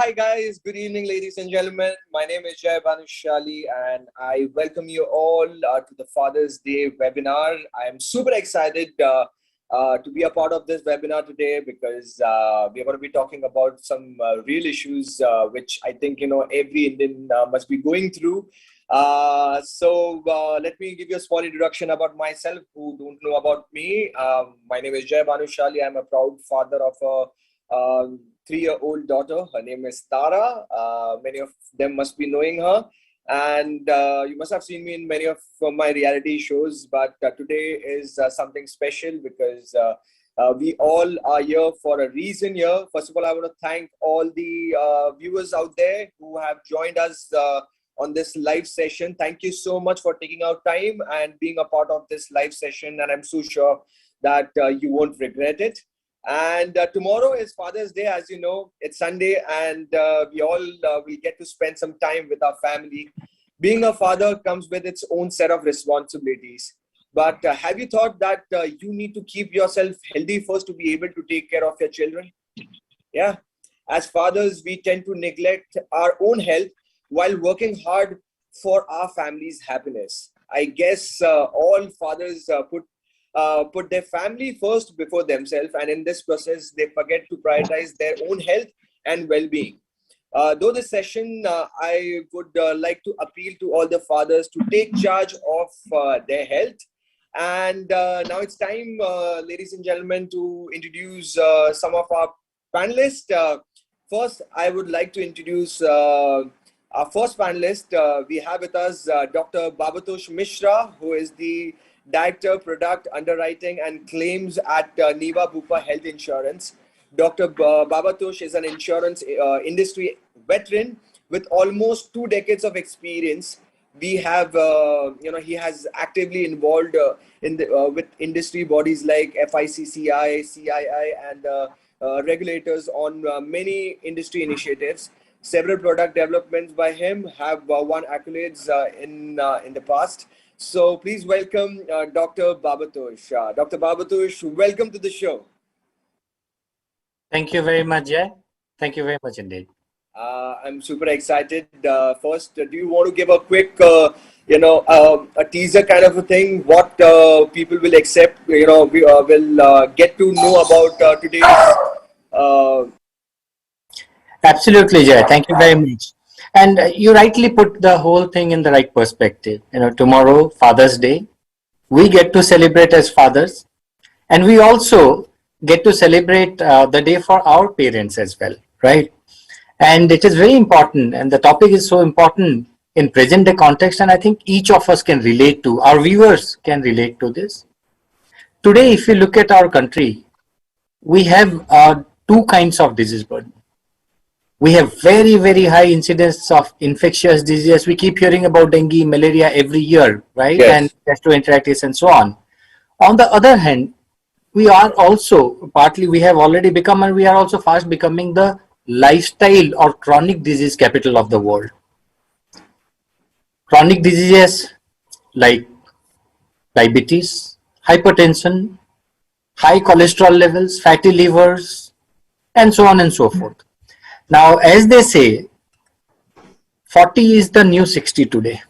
hi guys, good evening ladies and gentlemen. My name is Jai Banushali and I welcome you all to the Father's Day webinar. I am super excited to be a part of this webinar today because we are going to be talking about some real issues which I think every Indian must be going through. Let me give you a small introduction about myself who don't know about me. My name is Jai Banushali. I'm a proud father of a 3-year-old daughter. Her name is Tara. Many of them must be knowing her. And you must have seen me in many of my reality shows. But today is something special because we all are here for a reason here. First of all, I want to thank all the viewers out there who have joined us on this live session. Thank you so much for taking out time and being a part of this live session. And I'm so sure that you won't regret it. And tomorrow is Father's Day, as you know. It's Sunday, and we all will get to spend some time with our family. Being a father comes with its own set of responsibilities. But have you thought that you need to keep yourself healthy first to be able to take care of your children? Yeah. As fathers, we tend to neglect our own health while working hard for our family's happiness. I guess all fathers put their family first before themselves, and in this process they forget to prioritize their own health and well-being. Though this session I would like to appeal to all the fathers to take charge of their health. And now it's time, ladies and gentlemen, to introduce some of our panelists. First, I would like to introduce our first panelist. We have with us Dr. Babatosh Mishra, who is the Director, Product, Underwriting and Claims at Niva Bupa Health Insurance. Dr. Babatosh is an insurance industry veteran with almost 2 decades of experience. We have, he has actively involved with industry bodies like FICCI, CII, and regulators on many industry initiatives. Several product developments by him have won accolades in the past. So please welcome Dr. Babatosh. Dr. Babatosh, welcome to the show. Thank you very much, Jay. Thank you very much indeed. I'm super excited. First, do you want to give a quick, a teaser kind of a thing? What people will accept, we will get to know about today's. Absolutely, Jay. Thank you very much. And you rightly put the whole thing in the right perspective. Tomorrow, Father's Day, we get to celebrate as fathers, and we also get to celebrate the day for our parents as well, right? And it is very important, and the topic is so important in present day context, and I think each of us can relate to, our viewers can relate to this. Today, if you look at our country, we have 2 kinds of disease burden. We have very, very high incidence of infectious diseases. We keep hearing about dengue, malaria every year, right? Yes. And gastroenteritis and so on. On the other hand, we are also, partly we have already become, and we are also fast becoming the lifestyle or chronic disease capital of the world. Chronic diseases like diabetes, hypertension, high cholesterol levels, fatty livers, and so on and so forth. Now, as they say, 40 is the new 60 today.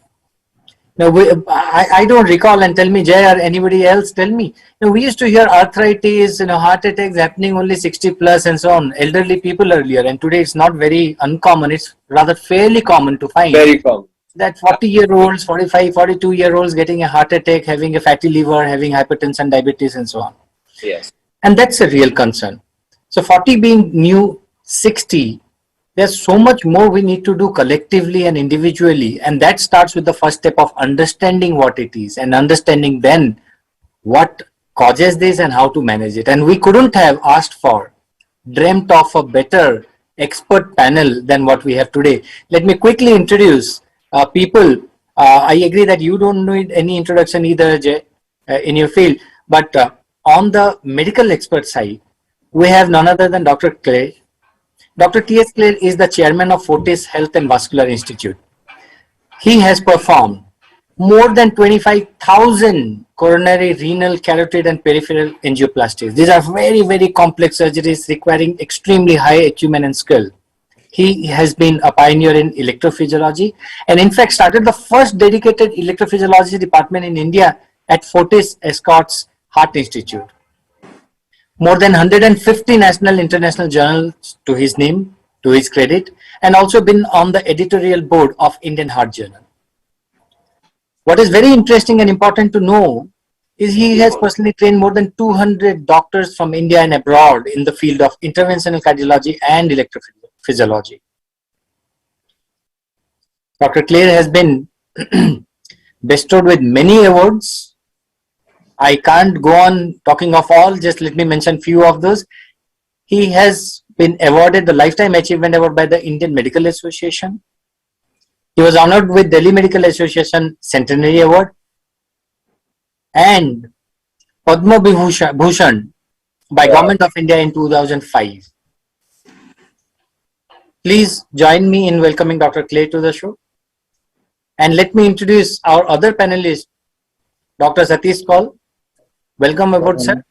Now, I don't recall, and tell me, Jay, or anybody else, tell me. We used to hear arthritis, heart attacks happening only 60 plus and so on, elderly people earlier, and today it's not very uncommon. It's rather fairly common to find. Very common. That 40-year-olds, 45, 42-year-olds getting a heart attack, having a fatty liver, having hypertension, diabetes, and so on. Yes. And that's a real concern. So 40 being new 60, there's so much more we need to do collectively and individually, and that starts with the first step of understanding what it is and understanding then what causes this and how to manage it. And we couldn't have asked for, dreamt of a better expert panel than what we have today. Let me quickly introduce people. I agree that you don't need any introduction either, Jay, in your field, but on the medical expert side, we have none other than Dr. Clay. Dr. T.S. Clay is the chairman of Fortis Health and Vascular Institute. He has performed more than 25,000 coronary, renal, carotid, and peripheral angioplasties. These are very, very complex surgeries requiring extremely high acumen and skill. He has been a pioneer in electrophysiology and in fact started the first dedicated electrophysiology department in India at Fortis Escorts Heart Institute. More than 150 national international journals to his name, to his credit, and also been on the editorial board of Indian Heart Journal. What is very interesting and important to know is he has personally trained more than 200 doctors from India and abroad in the field of interventional cardiology and electrophysiology. Dr. Clare has been bestowed with many awards. I can't go on talking of all, just let me mention few of those. He has been awarded the Lifetime Achievement Award by the Indian Medical Association. He was honored with Delhi Medical Association Centenary Award and Padma Bhushan by Government of India in 2005. Please join me in welcoming Dr. Clay to the show. And let me introduce our other panelist, Dr. Satish Kaul. Welcome aboard, sir.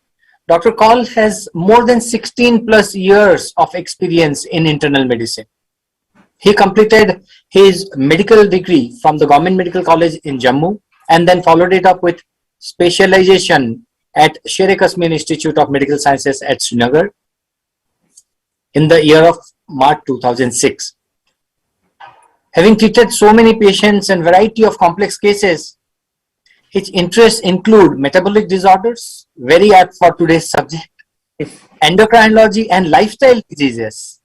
Dr. Kaul has more than 16 plus years of experience in internal medicine. He completed his medical degree from the Government Medical College in Jammu and then followed it up with specialization at Sher-e-Kasmir Institute of Medical Sciences at Srinagar in the year of March 2006. Having treated so many patients and variety of complex cases, his interests include metabolic disorders, very apt for today's subject, endocrinology and lifestyle diseases,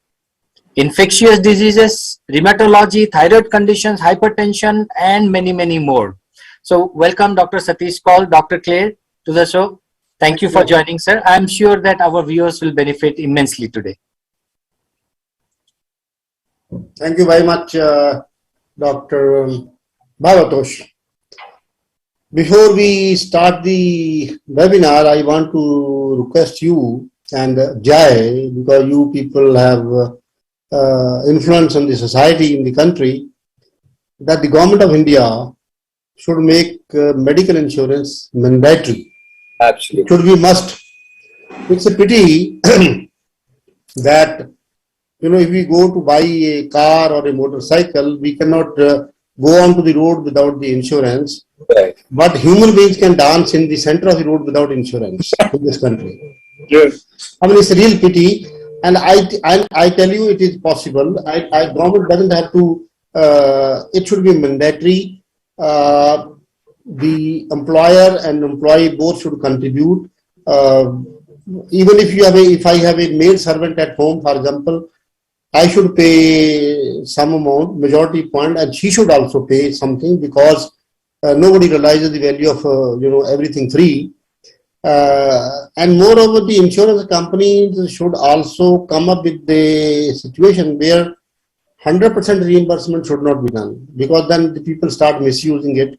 infectious diseases, rheumatology, thyroid conditions, hypertension, and many, many more. So welcome Dr. Satish Kaul, Dr. Clare to the show. Thank you for joining, sir. I'm sure that our viewers will benefit immensely today. Thank you very much, Dr. Bhavatosh. Before we start the webinar, I want to request you and Jai, because you people have influence on the society in the country, that the Government of India should make medical insurance mandatory. Absolutely. It should be must. It's a pity that, you know, if we go to buy a car or a motorcycle, we cannot go onto the road without the insurance. Right. But human beings can dance in the center of the road without insurance in this country. Yes. I mean, it's a real pity. And I tell you, it is possible. Government doesn't have to, it should be mandatory. The employer and employee both should contribute. Even if I have a maid servant at home, for example, I should pay some amount, majority point, and she should also pay something, because nobody realizes the value of everything free. And moreover, the insurance companies should also come up with the situation where 100% reimbursement should not be done, because then the people start misusing it.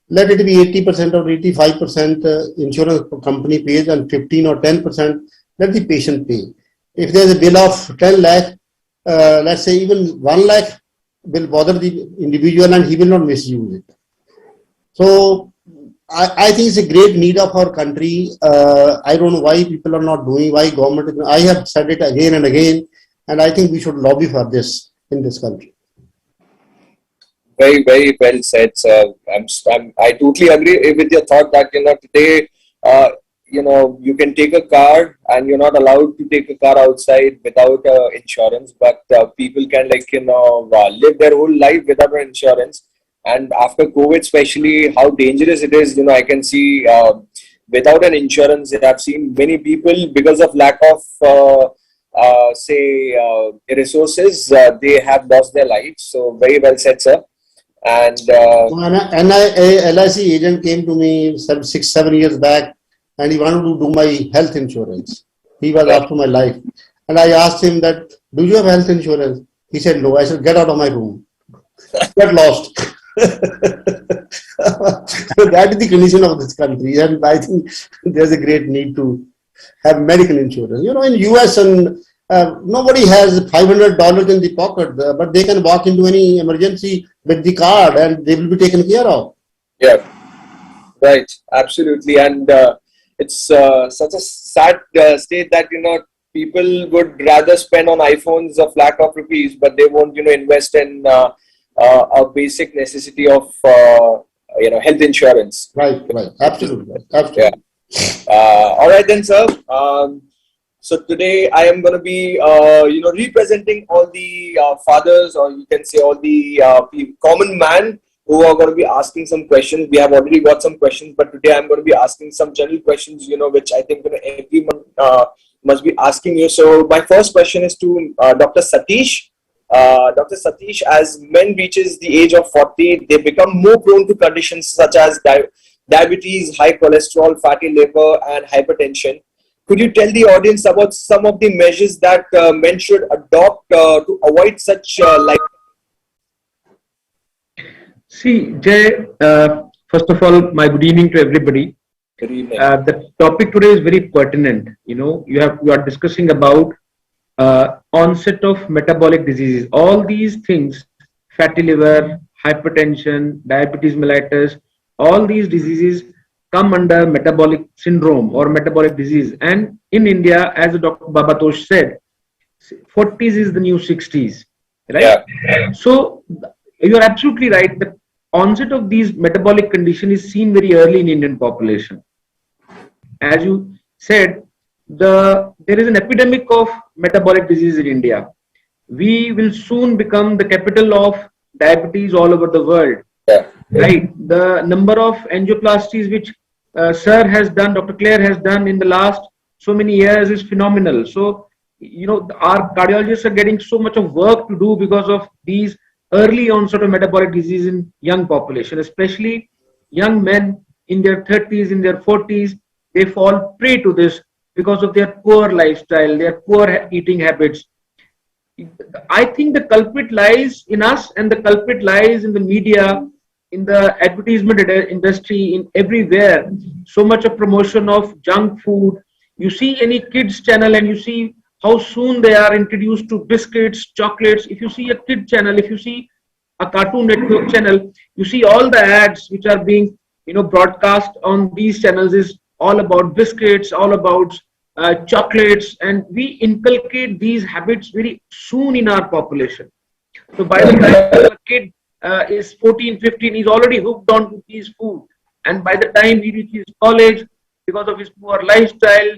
Let it be 80% or 85% insurance company pays, and 15 or 10% let the patient pay. If there is a bill of 10 lakh, let's say even 1 lakh will bother the individual and he will not misuse it. So I think it's a great need of our country. I don't know why people are not doing, why government, I have said it again and again, and I think we should lobby for this in this country. Very, very well said, sir. I totally agree with your thought that, today, you can take a car and you're not allowed to take a car outside without insurance, but people can live their whole life without insurance. And after COVID, especially, how dangerous it is, I can see without an insurance, I've seen many people, because of lack of, resources, they have lost their lives. So very well said, sir. And LIC agent came to me 6-7 years back, and he wanted to do my health insurance. He was after my life. And I asked him that, do you have health insurance? He said, no. I said, get out of my room. Get lost. So that is the condition of this country, and I think there's a great need to have medical insurance. In US, and nobody has $500 in the pocket, but they can walk into any emergency with the card and they will be taken care of. Yeah, right, absolutely. And it's such a sad state that people would rather spend on iPhones of lakh of rupees, but they won't, invest in a basic necessity of, health insurance. Right. Absolutely. Yeah. All right then, sir. So today I am going to be, representing all the fathers, or you can say all the common man who are going to be asking some questions. We have already got some questions, but today I'm going to be asking some general questions, which I think everyone must be asking you. So my first question is to Dr. Satish. Dr. Satish, as men reaches the age of 40, they become more prone to conditions such as diabetes, high cholesterol, fatty liver, and hypertension. Could you tell the audience about some of the measures that men should adopt to avoid such See, Jay, first of all, my good evening to everybody. Good evening. The topic today is very pertinent. You are discussing about onset of metabolic diseases. All these things, fatty liver, hypertension, diabetes mellitus, all these diseases come under metabolic syndrome or metabolic disease. And in India, as Dr. Babatosh said, 40s is the new 60s, right? Yeah. So you are absolutely right. The onset of these metabolic condition is seen very early in Indian population. As you said, there is an epidemic of metabolic disease in India. We will soon become the capital of diabetes all over the world. Yeah. Right. The number of angioplasties which Sir has done, Dr. Claire has done in the last so many years is phenomenal. So, our cardiologists are getting so much of work to do because of these early onset of metabolic disease in young population, especially young men in their 30s, in their 40s. They fall prey to this because of their poor lifestyle, their poor eating habits. I think the culprit lies in us, and the culprit lies in the media, in the advertisement industry, in everywhere. So much of promotion of junk food. You see any kids channel and you see how soon they are introduced to biscuits, chocolates. If you see a kid channel, if you see a Cartoon Network channel, you see all the ads which are being broadcast on these channels is all about biscuits, all about chocolates, and we inculcate these habits very soon in our population. So by the time a kid is 14, 15, he's already hooked on to these food. And by the time he reaches college, because of his poor lifestyle,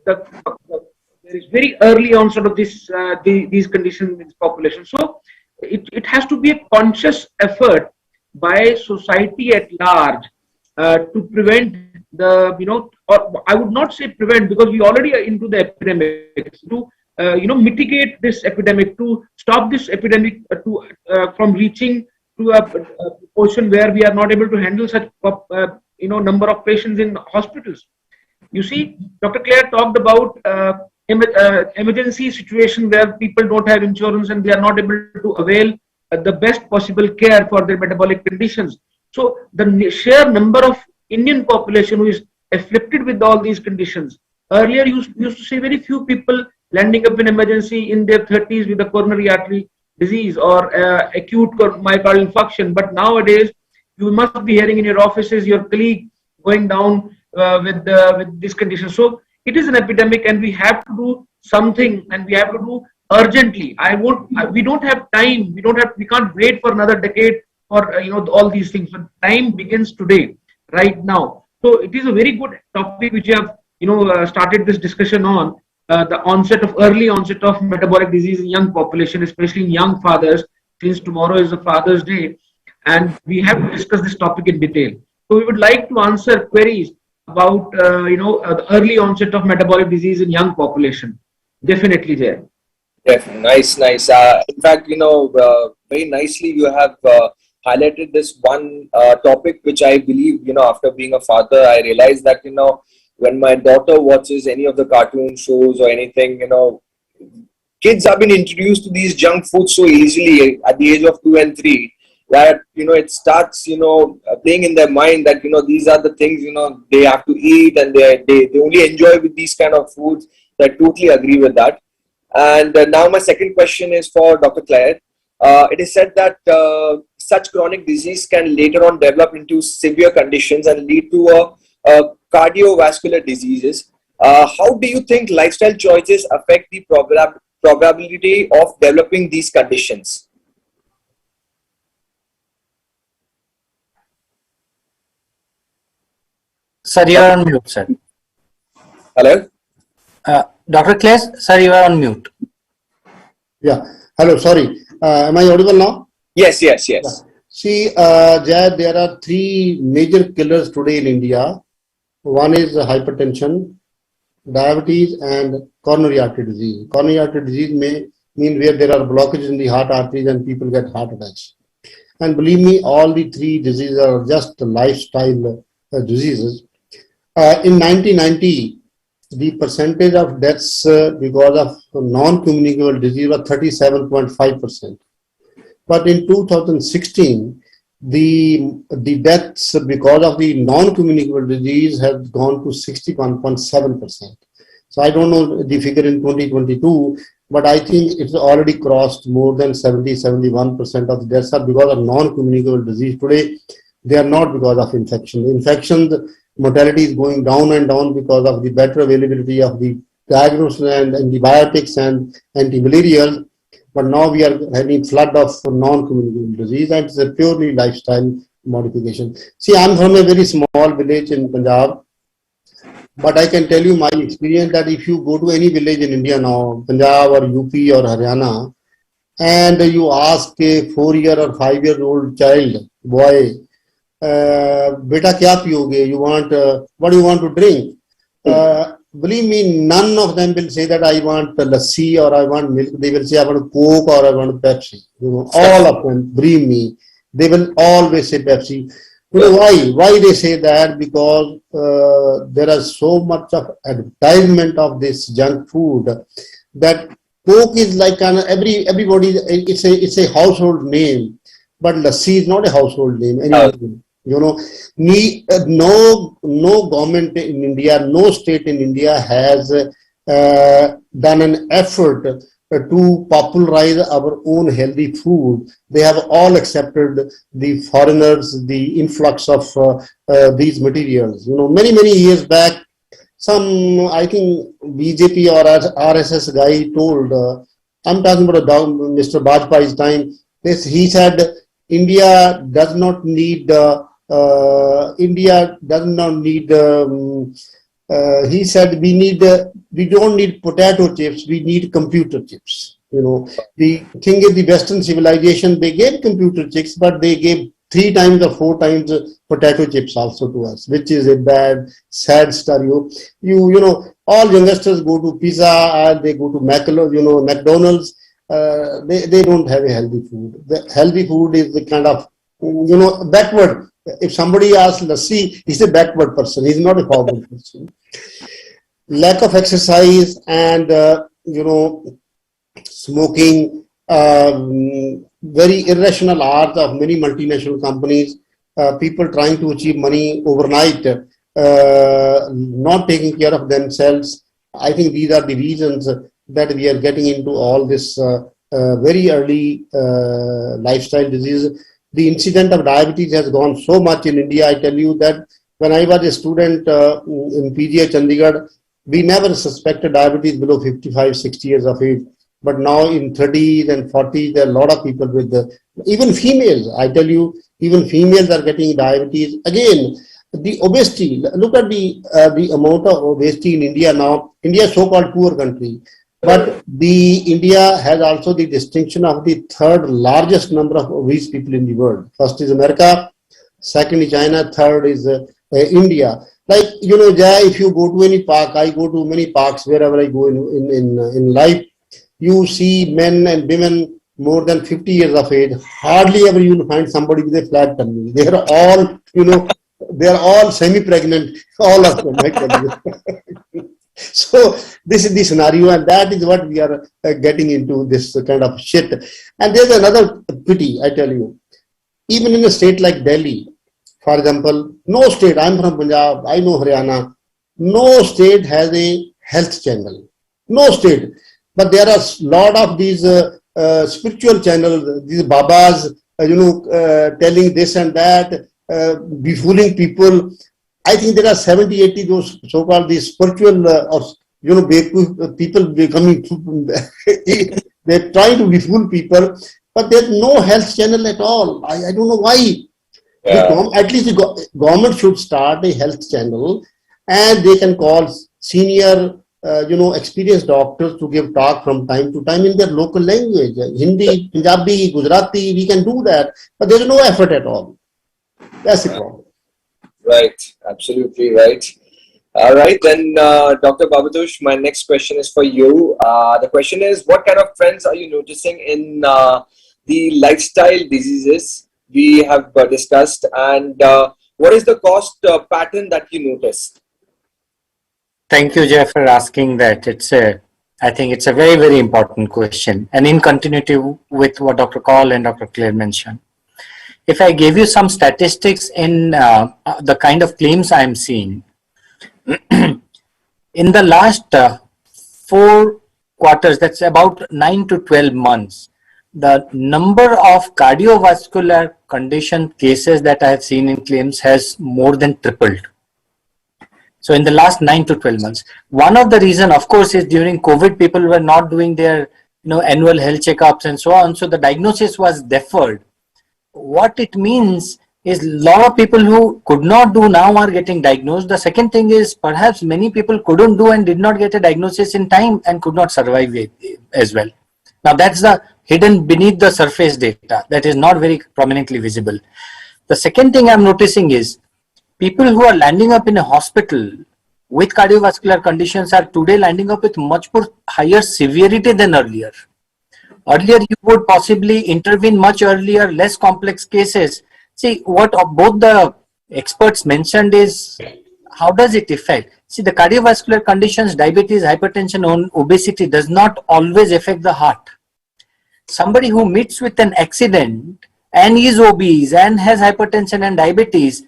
there is very early onset of these conditions in this population. So it has to be a conscious effort by society at large to prevent or I would not say prevent, because we already are into the epidemic, to mitigate this epidemic, to stop this epidemic from reaching to a portion where we are not able to handle such number of patients in hospitals. You see, Dr. Claire talked about emergency situation where people don't have insurance and they are not able to avail the best possible care for their metabolic conditions. So the sheer number of Indian population who is afflicted with all these conditions. Earlier, you used to see very few people landing up in emergency in their 30s with a coronary artery disease or acute myocardial infarction. But nowadays, you must be hearing in your offices your colleague going down with this condition. So it is an epidemic, and we have to do something, and we have to do urgently. We don't have time. We can't wait for another decade for all these things. But time begins today, right now. So it is a very good topic which you have started this discussion on, the early onset of metabolic disease in young population, especially in young fathers, since tomorrow is the Father's Day, and we have to discuss this topic in detail. So we would like to answer queries about the early onset of metabolic disease in young population. Definitely, Jay. Definitely. Nice. In fact, very nicely you have highlighted this one topic, which I believe, after being a father, I realized that, when my daughter watches any of the cartoon shows or anything, kids have been introduced to these junk foods so easily at the age of 2 and 3 that, it starts, playing in their mind that, these are the things, they have to eat, and they only enjoy with these kind of foods. So I totally agree with that. And now my second question is for Dr. Claire. It is said that such chronic disease can later on develop into severe conditions and lead to cardiovascular diseases. How do you think lifestyle choices affect the probability of developing these conditions? Sir, you are on mute, sir. Hello? Dr. Claes, sir, you are on mute. Yeah. Hello. Sorry. Am I audible now? Yes, yes, yes. Yeah. See, Jay, there are three major killers today in India. One is hypertension, diabetes, and coronary artery disease. Coronary artery disease may mean where there are blockages in the heart arteries and people get heart attacks. And believe me, all the three diseases are just lifestyle diseases. In 1990, the percentage of deaths because of non-communicable disease was 37.5%. But in 2016, the deaths because of the non-communicable disease have gone to 61.7%. So I don't know the figure in 2022, but I think it's already crossed more than 71% of the deaths are because of non-communicable disease. Today, they are not because of infection. Infections, mortality is going down and down because of the better availability of the diagnosis and antibiotics and antimalarials. But now we are having flood of non-communicable disease, and it's a purely lifestyle modification. See, I'm from a very small village in Punjab, but I can tell you my experience that if you go to any village in India now, Punjab or UP or Haryana, and you ask a 4-year or 5-year-old child, boy, beta kya piyoge? You want what do you want to drink? Believe me, none of them will say that I want lassi or I want milk. They will say I want Coke or I want Pepsi. You know, all of them. Believe me, they will always say Pepsi. You know why? Why they say that? Because there is so much of advertisement of this junk food that Coke is like everybody. It's a household name, but lassi is not a household name. Anyway. You know, no government in India, no state in India has done an effort to popularize our own healthy food. They have all accepted the foreigners, the influx of these materials. You know, many years back, some, I think, BJP or RSS guy told, I'm talking about Mr. Bajpayee's time, he said, India does not need he said we don't need potato chips, we need computer chips. You know, the thing is, the Western civilization, they gave computer chips, but they gave 3 times or 4 times potato chips also to us, which is a bad, sad stereo. You know, all youngsters go to pizza, they go to McDonald's. They don't have a healthy food. The healthy food is the kind of, you know, backward. If somebody asks lassi, he's a backward person. He's not a forward person. Lack of exercise and, you know, smoking, very irrational art of many multinational companies, people trying to achieve money overnight, not taking care of themselves. I think these are the reasons that we are getting into all this very early lifestyle disease. The incidence of diabetes has gone so much in India. I tell you that when I was a student in PGI Chandigarh, we never suspected diabetes below 55, 60 years of age. But now in 30s and 40s, there are a lot of people with even females. I tell you, even females are getting diabetes. Again, the obesity. Look at the amount of obesity in India now. India is so-called poor country. But India has also the distinction of the 3rd largest number of obese people in the world. First is America, second is China, third is India. Like, you know, Jai, if you go to any park, I go to many parks wherever I go in life, you see men and women more than 50 years of age. Hardly ever you will find somebody with a flat tummy. They are all, you know, they are all semi-pregnant, all of them, I tell you. So this is the scenario, and that is what we are getting into, this kind of shit. And there's another pity, I tell you. Even in a state like Delhi, for example, no state, I'm from Punjab, I know Haryana, no state has a health channel. No state. But there are a lot of these spiritual channels, these babas, telling this and that, befooling people. I think there are 70, 80 those so-called these spiritual or people becoming. They're trying to befool people, but there's no health channel at all. I don't know why. Yeah. At least the government should start a health channel, and they can call senior, experienced doctors to give talk from time to time in their local language, Hindi, Punjabi, Gujarati. We can do that, but there's no effort at all. That's the problem. Right, absolutely right. All right, then, Dr. Babatosh, my next question is for you. The question is, what kind of trends are you noticing in the lifestyle diseases we have discussed, and what is the cost pattern that you notice? Thank you, Jeff, for asking that. I think it's a very, very important question, and in continuity with what Dr. Kaul and Dr. Claire mentioned. If I gave you some statistics in the kind of claims I'm seeing, in the last 4 quarters, that's about 9 to 12 months, the number of cardiovascular condition cases that I have seen in claims has more than tripled. So in the last 9 to 12 months, one of the reason, of course, is during COVID, people were not doing their annual health checkups and so on. So the diagnosis was deferred. What it means is a lot of people who could not do now are getting diagnosed. The second thing is perhaps many people couldn't do and did not get a diagnosis in time and could not survive it as well. Now that's the hidden beneath the surface data that is not very prominently visible. The second thing I'm noticing is people who are landing up in a hospital with cardiovascular conditions are today landing up with much more higher severity than earlier. Earlier, you would possibly intervene much earlier, less complex cases. See, what both the experts mentioned is, how does it affect? See, the cardiovascular conditions, diabetes, hypertension, obesity does not always affect the heart. Somebody who meets with an accident and is obese and has hypertension and diabetes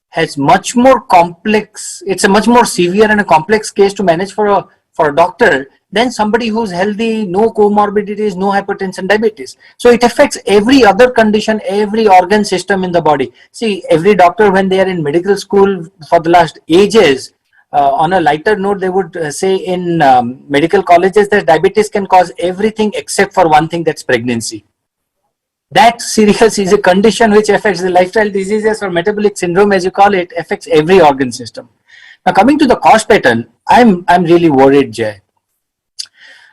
has much more complex, it's a much more severe and a complex case to manage for a doctor than somebody who's healthy, no comorbidities, no hypertension, diabetes. So it affects every other condition, every organ system in the body. See, every doctor, when they are in medical school for the last ages, on a lighter note, they would say in medical colleges that diabetes can cause everything except for one thing, that's pregnancy. That serious is a condition which affects the lifestyle diseases or metabolic syndrome, as you call it, affects every organ system. Now, coming to the cost pattern, I'm really worried, Jay.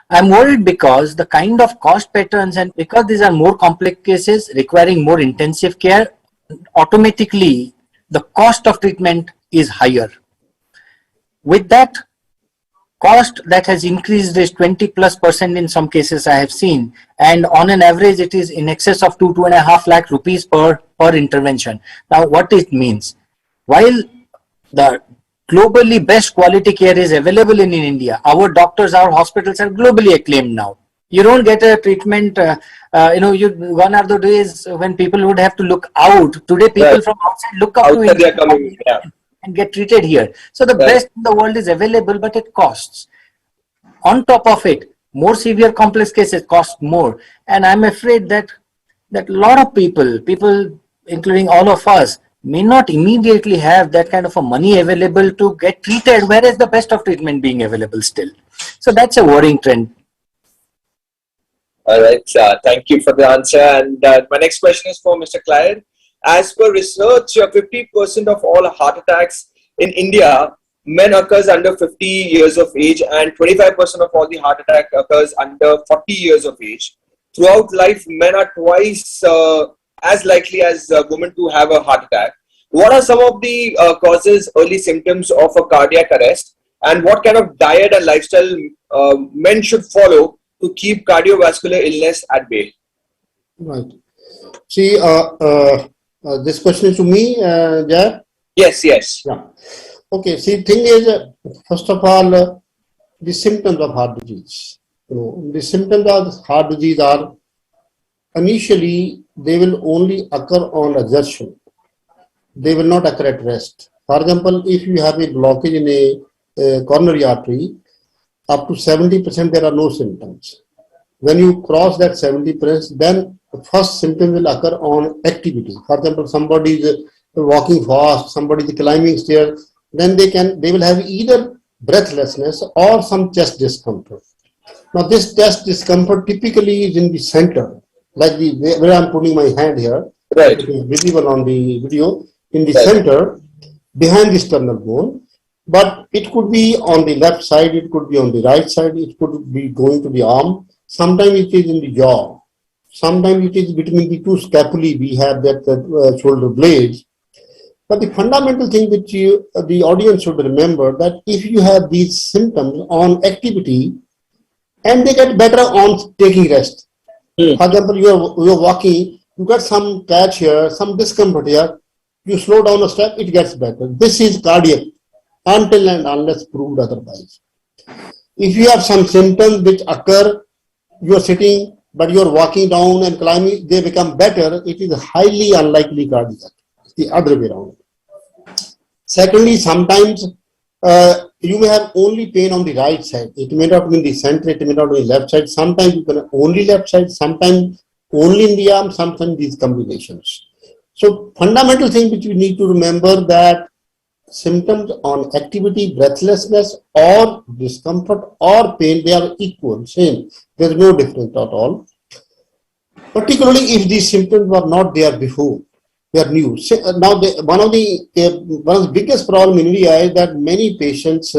I'm worried because the kind of cost patterns, and because these are more complex cases requiring more intensive care, automatically the cost of treatment is higher. With that, cost that has increased is 20+% in some cases I have seen, and on an average it is in excess of 2.5 lakh rupees per intervention. Now, what it means, while the globally best quality care is available in India, our doctors, our hospitals are globally acclaimed now. You don't get a treatment, gone are the days when people would have to look out. Today people from outside look up to India and get treated here. So the best in the world is available, but it costs. On top of it, more severe complex cases cost more. And I'm afraid that a lot of people, including all of us, may not immediately have that kind of a money available to get treated, whereas the best of treatment being available still. So that's a worrying trend. All right, thank you for the answer. And my next question is for Mr. Clyde. As per research, 50% of all heart attacks in India, men occurs under 50 years of age, and 25% of all the heart attack occurs under 40 years of age. Throughout life, men are twice as likely as women to have a heart attack. What are some of the causes, early symptoms of a cardiac arrest, and what kind of diet and lifestyle men should follow to keep cardiovascular illness at bay? Right. See, this question is to me, Jay? Yes. Yeah. Okay. See, thing is, first of all, the symptoms of heart disease. The symptoms of heart disease are, initially, they will only occur on exertion. They will not occur at rest. For example, if you have a blockage in a coronary artery, up to 70% there are no symptoms. When you cross that 70%, then the first symptom will occur on activity. For example, somebody is walking fast, somebody is climbing stairs. then they will have either breathlessness or some chest discomfort. Now, this chest discomfort typically is in the center, like where I'm putting my hand here. Right. It is visible on the video, in the Right. center, behind the sternal bone. But it could be on the left side, it could be on the right side, it could be going to the arm. Sometimes it is in the jaw. Sometimes it is between the two scapulae. We have that shoulder blades. But the fundamental thing which the audience should remember, that if you have these symptoms on activity, and they get better on taking rest. For example, you're walking, you got some catch here, some discomfort here, you slow down a step, it gets better. This is cardiac, until and unless proved otherwise. If you have some symptoms which occur, you are sitting, but you are walking down and climbing, they become better, it is highly unlikely cardiac. It's the other way around. Secondly, sometimes you may have only pain on the right side. It may not be in the center, it may not be in the left side. Sometimes you can only left side, sometimes only in the arm, sometimes these combinations. So fundamental thing which you need to remember, that symptoms on activity, breathlessness or discomfort or pain, they are equal, same. There is no difference at all. Particularly if these symptoms were not there before. They are new. Now, one of the biggest problem in India is that many patients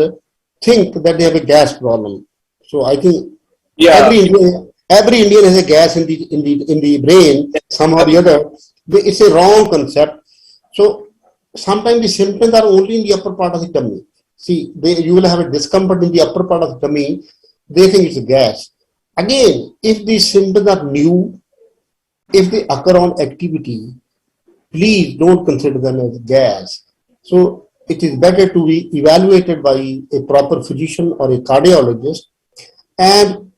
think that they have a gas problem. So I think every Indian has a gas in the brain somehow or the other. It's a wrong concept. So sometimes the symptoms are only in the upper part of the tummy. See, you will have a discomfort in the upper part of the tummy. They think it's a gas. Again, if these symptoms are new, if they occur on activity, please don't consider them as gas. So it is better to be evaluated by a proper physician or a cardiologist. And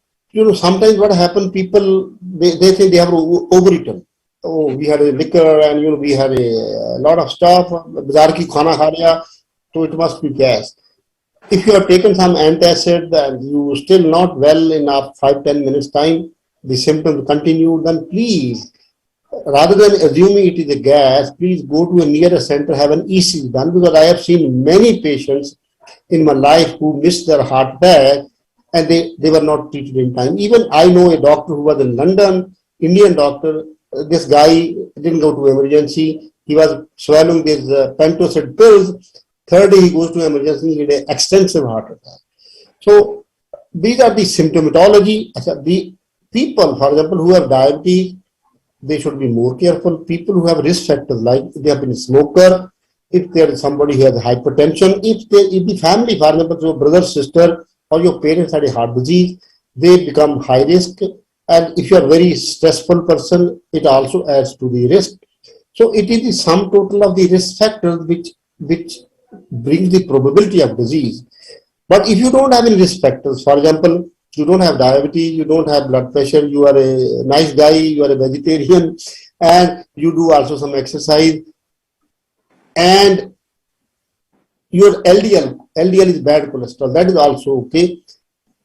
sometimes what happens, people they think they have overeaten. Oh, we had a liquor and we had a lot of stuff. Bazaar ki khana kha liya, so it must be gas. If you have taken some antacid and you still not well in 5-10 minutes time, the symptoms continue, then please, rather than assuming it is a gas, please go to a nearest center, have an ECG done, because I have seen many patients in my life who missed their heart attack and they were not treated in time. Even I know a doctor who was in London, Indian doctor. This guy didn't go to emergency. He was swallowing these pentoside pills. Third day he goes to emergency, he had an extensive heart attack. So these are the symptomatology. The people, for example, who have diabetes, they should be more careful. People who have risk factors, like if they have been a smoker, if there is somebody who has hypertension, if the family, for example, your brother, sister, or your parents had a heart disease, they become high risk. And if you are a very stressful person, it also adds to the risk. So it is the sum total of the risk factors which brings the probability of disease. But if you don't have any risk factors, for example, you don't have diabetes, you don't have blood pressure, you are a nice guy, you are a vegetarian, and you do also some exercise, and your LDL is bad cholesterol, that is also okay,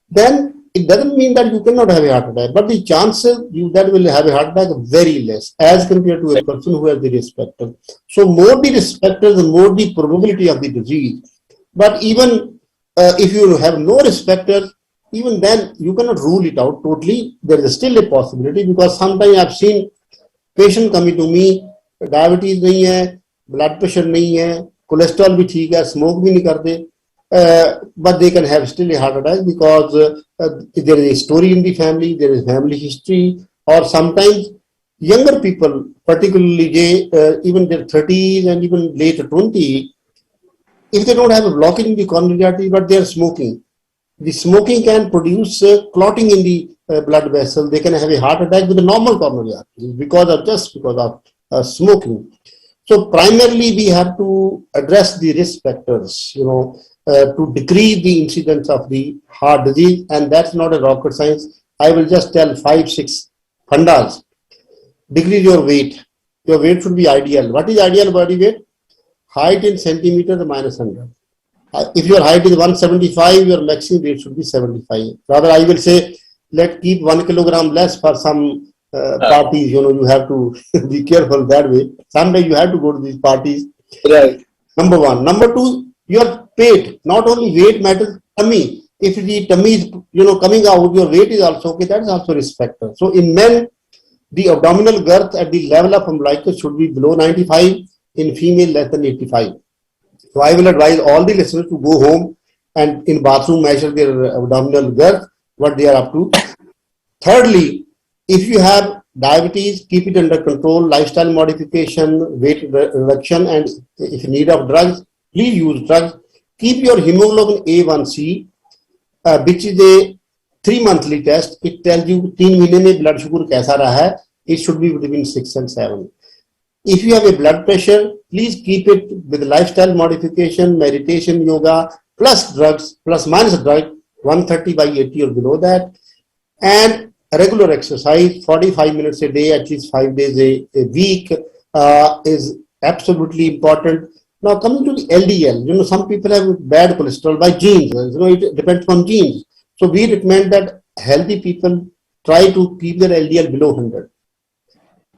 then it doesn't mean that you cannot have a heart attack, but the chances you that will have a heart attack are very less as compared to a person who has the risk factor. So more the risk factors, the more the probability of the disease. But even if you have no risk factors, even then you cannot rule it out totally. There is still a possibility, because sometimes I've seen patient coming to me, diabetes nahi hai, blood pressure nahi hai, cholesterol bhi theek hai, smoke bhi nahi karte, but they can have still a heart attack because there is a story in the family, there is family history, or sometimes younger people, particularly even their 30s and even late 20s, if they don't have a blockage in the coronary artery, but they are smoking, the smoking can produce clotting in the blood vessel. They can have a heart attack with a normal coronary artery because of smoking. So primarily we have to address the risk factors, to decrease the incidence of the heart disease, and that's not a rocket science. I will just tell 5-6 fundas. Decrease your weight. Your weight should be ideal. What is ideal body weight? Height in centimeters minus 100. If your height is 175, your maximum weight should be 75. Rather, I will say, let's keep 1 kilogram less for some parties. You have to be careful that way. Someday you have to go to these parties. Right. Number one. Number two, your pate, not only weight matters, tummy. If the tummy is, coming out, your weight is also okay. That is also a risk factor. So in men, the abdominal girth at the level of umbilicus should be below 95. In female, less than 85. So I will advise all the listeners to go home and in bathroom measure their abdominal girth, what they are up to. Thirdly, if you have diabetes, keep it under control, lifestyle modification, weight reduction, and if you need of drugs, please use drugs. Keep your hemoglobin A1C, which is a 3-monthly test. It tells you 3 महीने में blood sugar कैसा रहा है. It should be between 6 and 7. If you have a blood pressure, please keep it with lifestyle modification, meditation, yoga, plus drugs, plus minus drug, 130/80 or below that. And regular exercise, 45 minutes a day, at least 5 days a week, is absolutely important. Now coming to the LDL, some people have bad cholesterol by genes. It depends on genes. So we recommend that healthy people try to keep their LDL below 100.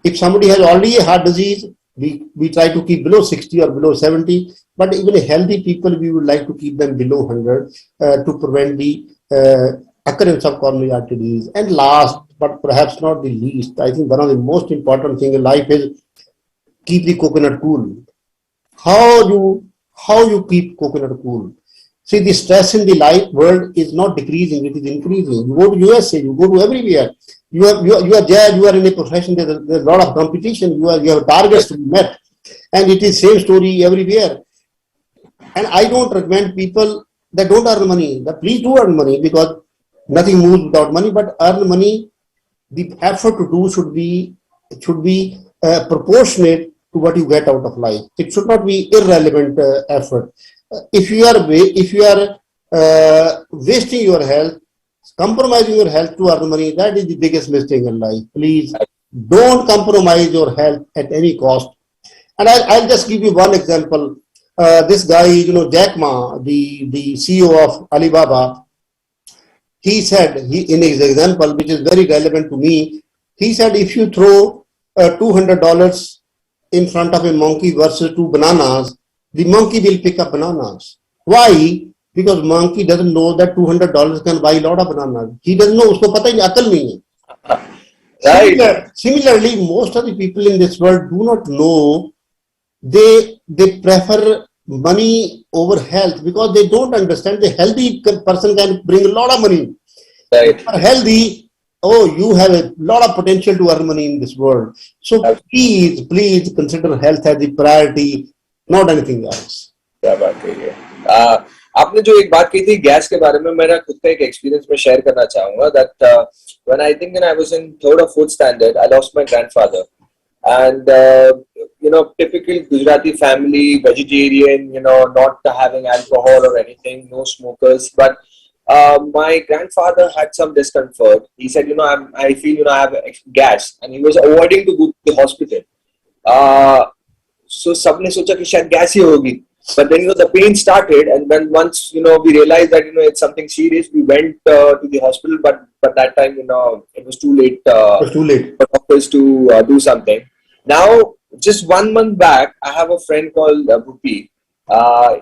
If somebody has already a heart disease, we try to keep below 60 or below 70. But even a healthy people, we would like to keep them below 100 to prevent the occurrence of coronary artery disease. And last, but perhaps not the least, I think one of the most important things in life is keep the coconut cool. How you keep coconut cool? See, the stress in the life world is not decreasing; it is increasing. You go to USA, you go to everywhere. You are there. You are in a profession. There's a lot of competition. You have targets to be met, and it is same story everywhere. And I don't recommend people that don't earn money. That please do earn money, because nothing moves without money. But earn money. The effort to do should be proportionate to what you get out of life. It should not be irrelevant effort. If you are wasting your health, compromising your health to earn money, that is the biggest mistake in life. Please don't compromise your health at any cost. And I'll just give you one example. This guy, Jack Ma, the CEO of Alibaba, he said, in his example, which is very relevant to me, he said, if you throw $200 in front of a monkey versus 2 bananas, the monkey will pick up bananas. Why? Because monkey doesn't know that $200 can buy a lot of bananas. He doesn't know. Usko pata hi akal nahi hai. Right. Similarly, most of the people in this world do not know. They prefer money over health because they don't understand the healthy person can bring a lot of money. Right. Healthy, you have a lot of potential to earn money in this world. So please consider health as the priority, not anything else. क्या बात कही है. आपने जो एक बात कही थी गैस के बारे में, मेरा खुद का एक एक्सपीरियंस में शेयर करना चाहूंगा. That when I was in 3rd or 4th standard, I lost my grandfather, and typical Gujarati family, vegetarian, not having alcohol or anything, no smokers, but my grandfather had some discomfort. He said, I feel, I have gas, and he was avoiding to go to the hospital. So सबने सोचा कि शायद gas ही होगी. But then the pain started, and then once we realized that it's something serious, we went to the hospital. But that time it was too late. It was too late for doctors to do something. Now, just 1 month back, I have a friend called Bupi.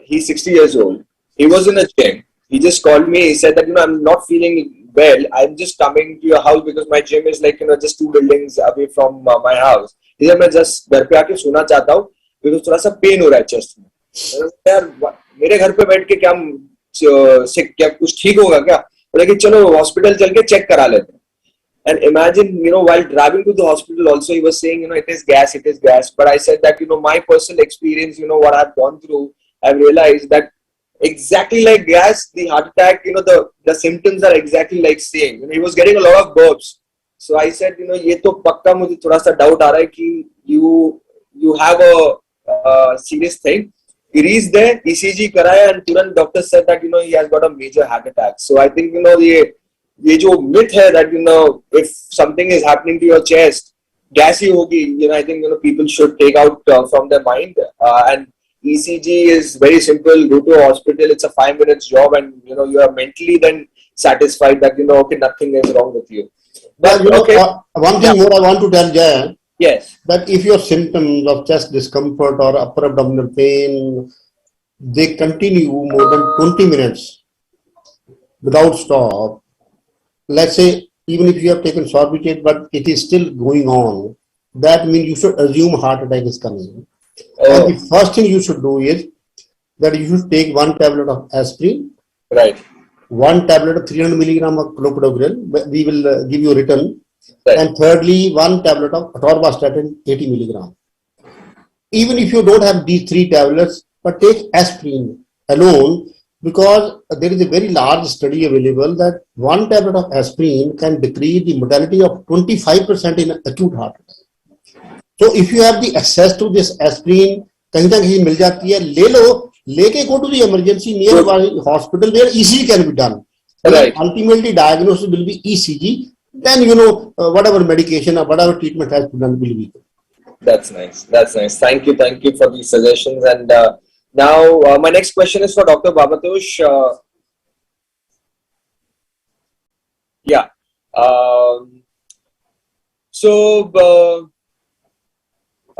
He's 60 years old. He was in a gym. He just called me. He said that I'm not feeling well. I'm just coming to your house because my gym is like just 2 buildings away from my house. He said मैं just घर पे आके सोना चाहता हूँ because थोड़ा सा pen हो रहा है चेस्ट में. यार मेरे घर पे बैठ के क्या कुछ ठीक होगा क्या? बोले चलो हॉस्पिटल चल के चेक करा लेते हैं. And imagine, while driving to the hospital also, he was saying, it is gas. But I said that, my personal experience, what I've gone through, I've realized that exactly like gas, the heart attack, the symptoms are exactly like same. He was getting a lot of burps. So I said, ये तो पक्का मुझे थोड़ा सा doubt आ रहा है कि you have a serious thing. He reached there, ECG कराया, and तुरंत doctor said that, he has got a major heart attack. So I think, ये जो myth है that if something is happening to your chest, gas ही होगी, I think people should take out from their mind. And ECG is very simple. Go to a hospital. It's a 5 minutes job, and you are mentally then satisfied that okay, nothing is wrong with you. But one thing more I want to tell Jay. Yes. That if your symptoms of chest discomfort or upper abdominal pain, they continue more than 20 minutes without stop, let's say even if you have taken sorbitate but it is still going on, that means you should assume heart attack is coming. And the first thing you should do is that you should take 1 tablet of aspirin, Right. 1 tablet of 300 milligram of clopidogrel, we will give you written, Right. and thirdly 1 tablet of atorvastatin 80 milligram. Even if you don't have these 3 tablets, but take aspirin alone, because there is a very large study available that 1 tablet of aspirin can decrease the mortality of 25% in acute heart attack. So if you have the access to this aspirin, कहीं ना कहीं मिल जाती है, ले लो, लेके go to the emergency nearby hospital where ECG can be done. Right. Ultimately, diagnosis will be ECG. Then whatever medication or whatever treatment has to be done will be. That's nice. That's nice. Thank you for these suggestions. And now my next question is for Dr. Babatosh. Yeah.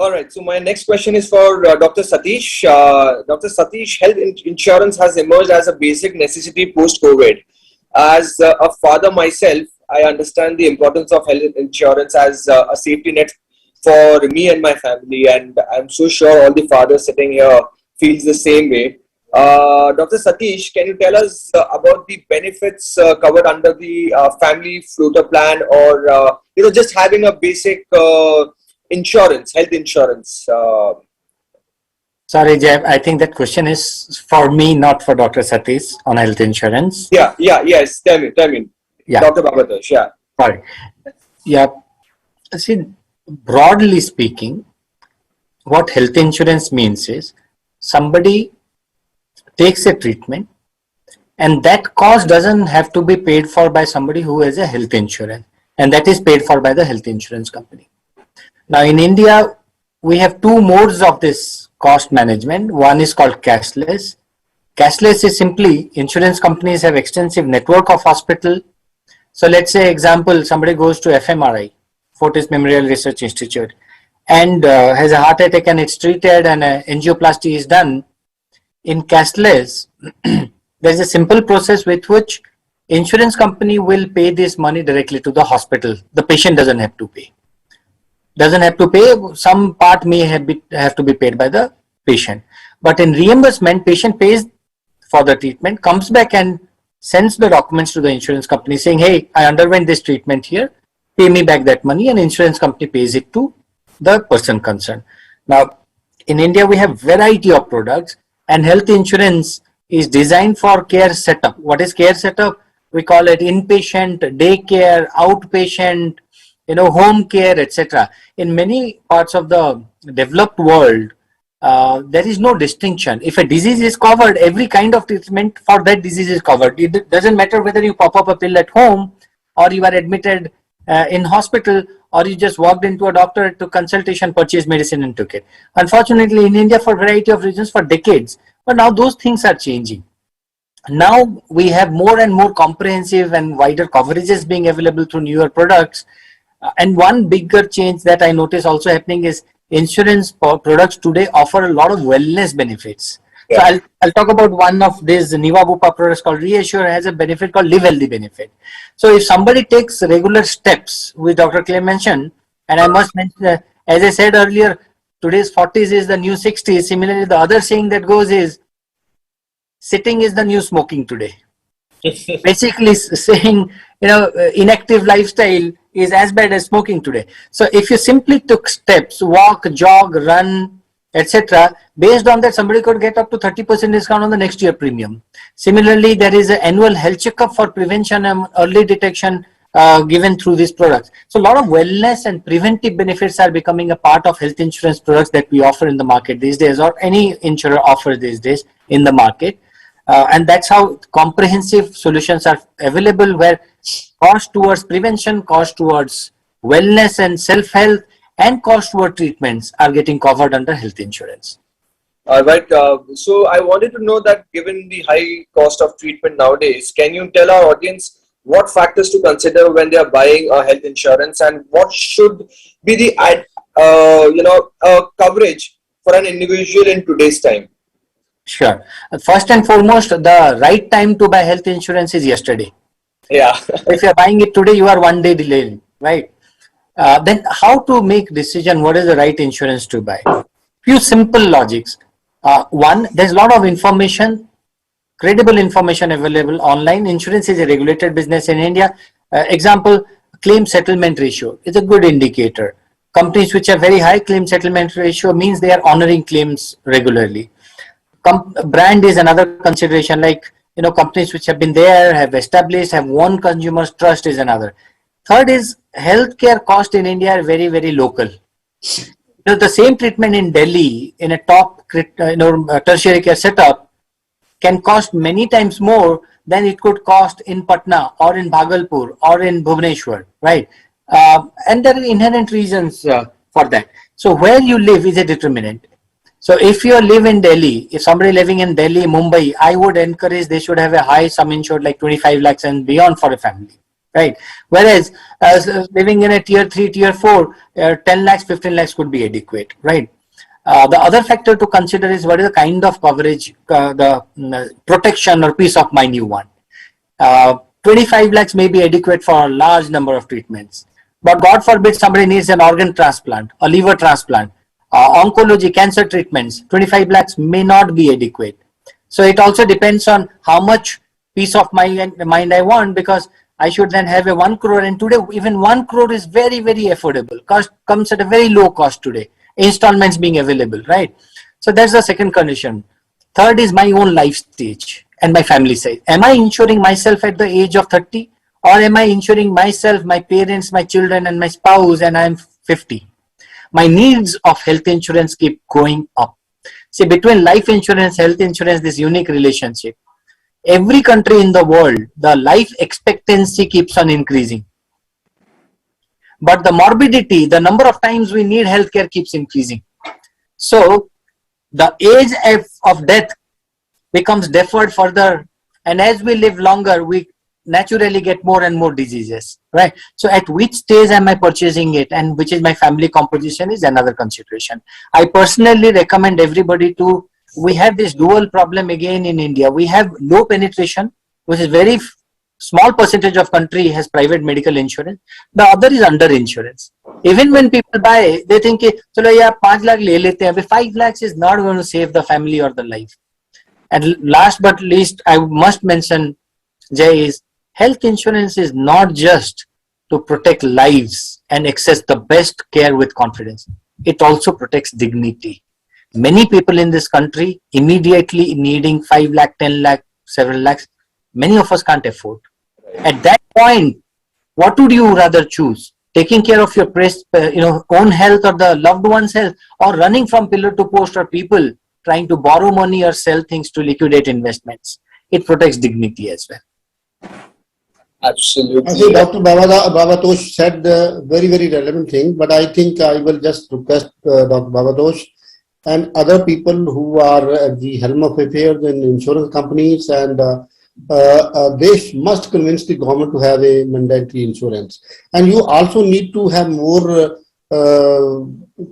All right. So my next question is for Dr. Satish. Dr. Satish, health insurance has emerged as a basic necessity post-COVID. As a father myself, I understand the importance of health insurance as a safety net for me and my family, and I'm so sure all the fathers sitting here feels the same way. Dr. Satish, can you tell us about the benefits covered under the family floater plan, or just having a basic insurance, health insurance? Sorry, Jeb, I think that question is for me, not for Dr. Satish on health insurance. Yes. Tell me. Yeah. Dr. Babatosh, yeah. Sorry. Yeah. See, broadly speaking, what health insurance means is somebody takes a treatment and that cost doesn't have to be paid for by somebody who has a health insurance, and that is paid for by the health insurance company. Now in India, we have 2 modes of this cost management. One is called cashless. Cashless is simply insurance companies have extensive network of hospital. So let's say example, somebody goes to FMRI, Fortis Memorial Research Institute, and has a heart attack and it's treated and angioplasty is done. In cashless, there's a simple process with which insurance company will pay this money directly to the hospital. The patient doesn't have to pay. Some part may have to be paid by the patient. But in reimbursement, patient pays for the treatment, comes back and sends the documents to the insurance company saying, hey, I underwent this treatment here, pay me back that money, and insurance company pays it to the person concerned. Now, in India, we have variety of products, and health insurance is designed for care setup. What is care setup? We call it inpatient, daycare, outpatient, home care, etc. In many parts of the developed world, there is no distinction. If a disease is covered, every kind of treatment for that disease is covered. It doesn't matter whether you pop up a pill at home or you are admitted in hospital or you just walked into a doctor to consultation, purchased medicine and took it. Unfortunately, in India, for a variety of reasons, for decades, but now those things are changing. Now we have more and more comprehensive and wider coverages being available through newer products. And one bigger change that I notice also happening is insurance products today offer a lot of wellness benefits. Yeah. So I'll talk about one of these Niva Bupa products called Reassure, has a benefit called Live Healthy benefit. So if somebody takes regular steps, which Dr. Clay mentioned, and I must mention, as I said earlier, today's 40s is the new 60s. Similarly, the other saying that goes is, sitting is the new smoking today. Basically saying, inactive lifestyle is as bad as smoking today. So if you simply took steps, walk, jog, run, etc., based on that, somebody could get up to 30% discount on the next year premium. Similarly, there is an annual health checkup for prevention and early detection given through these products. So a lot of wellness and preventive benefits are becoming a part of health insurance products that we offer in the market these days, or any insurer offers these days in the market. And that's how comprehensive solutions are available, where cost towards prevention, cost towards wellness and self-health, and cost toward treatments are getting covered under health insurance. All right. So I wanted to know that given the high cost of treatment nowadays, can you tell our audience what factors to consider when they are buying a health insurance, and what should be the coverage for an individual in today's time? Sure. First and foremost, the right time to buy health insurance is yesterday. Yeah. If you're buying it today, you are one day delayed, right? Then how to make decision what is the right insurance to buy? Few simple logics. One, there's a lot of information, credible information available online. Insurance is a regulated business in India. Example, claim settlement ratio is a good indicator. Companies which have very high claim settlement ratio means they are honoring claims regularly. Brand is another consideration, like, you know, companies which have been there, have established, have won consumers' trust is another. Third is healthcare cost in India are very, very local. The same treatment in Delhi in a top tertiary care setup can cost many times more than it could cost in Patna or in Bhagalpur or in Bhubaneswar, right? And there are inherent reasons for that. So where you live is a determinant. So if you live in Delhi, if somebody living in Delhi, Mumbai, I would encourage they should have a high sum insured like 25 lakhs and beyond for a family, right? Whereas living in a tier 3, tier 4, 10 lakhs, 15 lakhs could be adequate, right? The other factor to consider is what is the kind of coverage, the protection or peace of mind you want. 25 lakhs may be adequate for a large number of treatments, but God forbid somebody needs an organ transplant, a liver transplant, oncology, cancer treatments, 25 lakhs may not be adequate. So it also depends on how much peace of mind I want, because I should then have a 1 crore, and today even 1 crore is very, very affordable. Cost comes at a very low cost today, installments being available, right? So that's the second condition. Third is my own life stage and my family size. Am I insuring myself at the age of 30, or am I insuring myself, my parents, my children and my spouse, and I'm 50? My needs of health insurance keep going up. See, between life insurance, health insurance, this unique relationship. Every country in the world, the life expectancy keeps on increasing. But the morbidity, the number of times we need healthcare keeps increasing. So the age of death becomes deferred further. And as we live longer, we naturally get more and more diseases, right? So at which stage am I purchasing it, and which is my family composition is another consideration. I personally recommend everybody to, we have this dual problem again in India. We have low penetration, which is very small percentage of country has private medical insurance. The other is under insurance. Even when people buy, they think, chalo yaar 5 lakh le lete hain. 5 lakhs is not going to save the family or the life. And last but least, I must mention, Jay, is health insurance is not just to protect lives and access the best care with confidence. It also protects dignity. Many people in this country immediately needing 5 lakh, 10 lakh, several lakhs, many of us can't afford. At that point, what would you rather choose? Taking care of your own health or the loved one's health, or running from pillar to post, or people trying to borrow money or sell things to liquidate investments? It protects dignity as well. Absolutely. I think Dr. Babatosh said a very, very relevant thing, but I think I will just request Dr. Babatosh and other people who are at the helm of affairs in insurance companies, and they must convince the government to have a mandatory insurance. And you also need to have more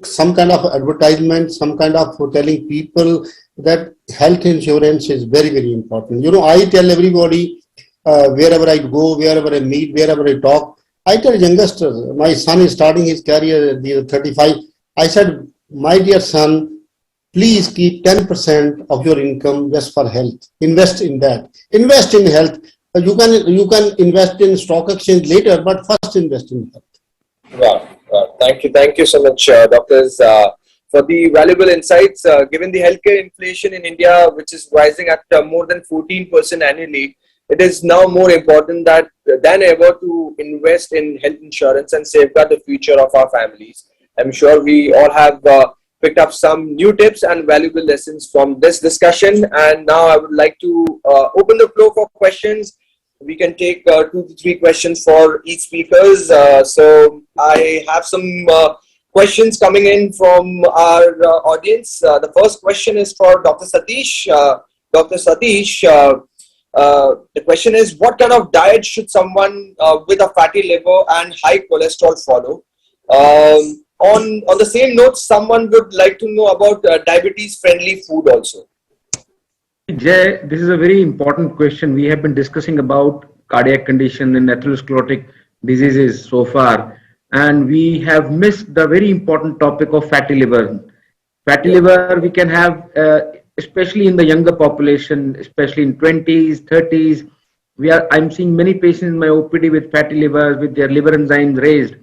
some kind of advertisement, some kind of telling people that health insurance is very, very important. You know, I tell everybody, wherever I go, wherever I meet, wherever I talk, I tell youngsters, my son is starting his career at the age of 35. I said, my dear son, please keep 10% of your income just for health. Invest in that. Invest in health. You can invest in stock exchange later, but first invest in health. Wow. Thank you so much, doctors, for the valuable insights. Given the healthcare inflation in India, which is rising at more than 14% annually, it is now more important than ever to invest in health insurance and safeguard the future of our families. I'm sure we all have picked up some new tips and valuable lessons from this discussion. And now I would like to open the floor for questions. We can take 2 to 3 questions for each speakers. So I have some questions coming in from our audience. The first question is for Dr. Satish. Dr. Satish, the question is, what kind of diet should someone with a fatty liver and high cholesterol follow? On the same note, someone would like to know about diabetes-friendly food also. Jay, this is a very important question. We have been discussing about cardiac condition and atherosclerotic diseases so far, and we have missed the very important topic of fatty liver. Fatty liver we can have, especially in the younger population, especially in 20s, 30s. I'm seeing many patients in my OPD with fatty livers, with their liver enzymes raised.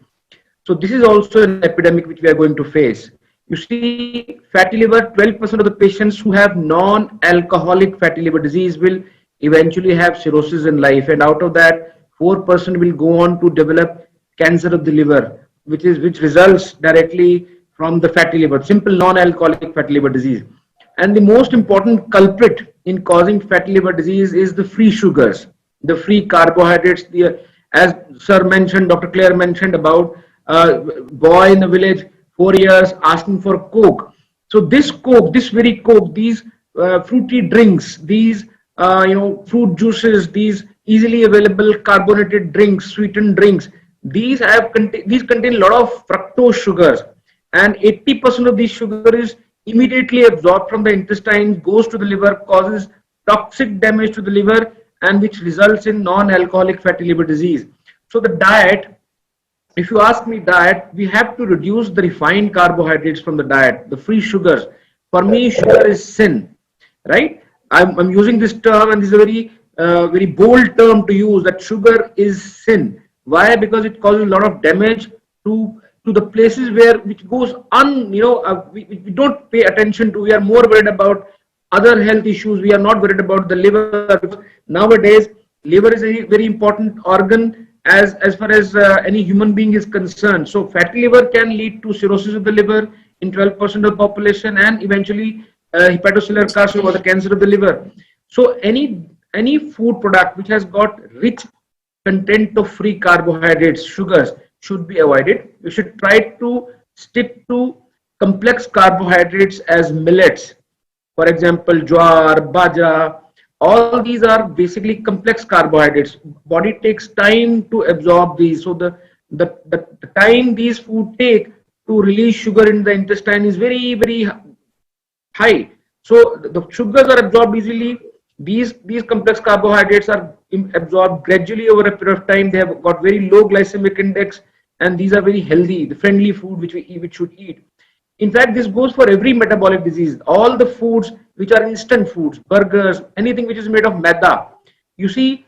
So this is also an epidemic which we are going to face. You see, fatty liver, 12% of the patients who have non-alcoholic fatty liver disease will eventually have cirrhosis in life, and out of that, 4% will go on to develop cancer of the liver, which results directly from the fatty liver, simple non-alcoholic fatty liver disease. And the most important culprit in causing fatty liver disease is the free sugars, the free carbohydrates. As Sir mentioned, Dr. Claire mentioned about boy in the village, 4 years, asking for Coke. So this Coke, this very Coke, these fruity drinks, these fruit juices, these easily available carbonated drinks, sweetened drinks, these contain a lot of fructose sugars, and 80% of this sugar is immediately absorbed from the intestine, goes to the liver, causes toxic damage to the liver, and which results in non-alcoholic fatty liver disease. So the diet, if you ask me diet, we have to reduce the refined carbohydrates from the diet, the free sugars. For me, sugar is sin, right? I'm using this term, and this is a very bold term to use, that sugar is sin. Why? Because it causes a lot of damage to the places which goes we don't pay attention to. We are more worried about other health issues. We are not worried about the liver. Nowadays, liver is a very important organ as far as any human being is concerned. So fatty liver can lead to cirrhosis of the liver in 12% of the population, and eventually hepatocellular carcinoma, the cancer of the liver. So any food product which has got rich content of free carbohydrates, sugars, should be avoided. We should try to stick to complex carbohydrates as millets. For example, jowar, bajra, all these are basically complex carbohydrates. Body takes time to absorb these. So the time these food take to release sugar in the intestine is very, very high. So the sugars are absorbed easily. These complex carbohydrates are absorbed gradually over a period of time. They have got very low glycemic index, and these are very healthy, the friendly food which we should eat. In fact, this goes for every metabolic disease. All the foods which are instant foods, burgers, anything which is made of maida. You see,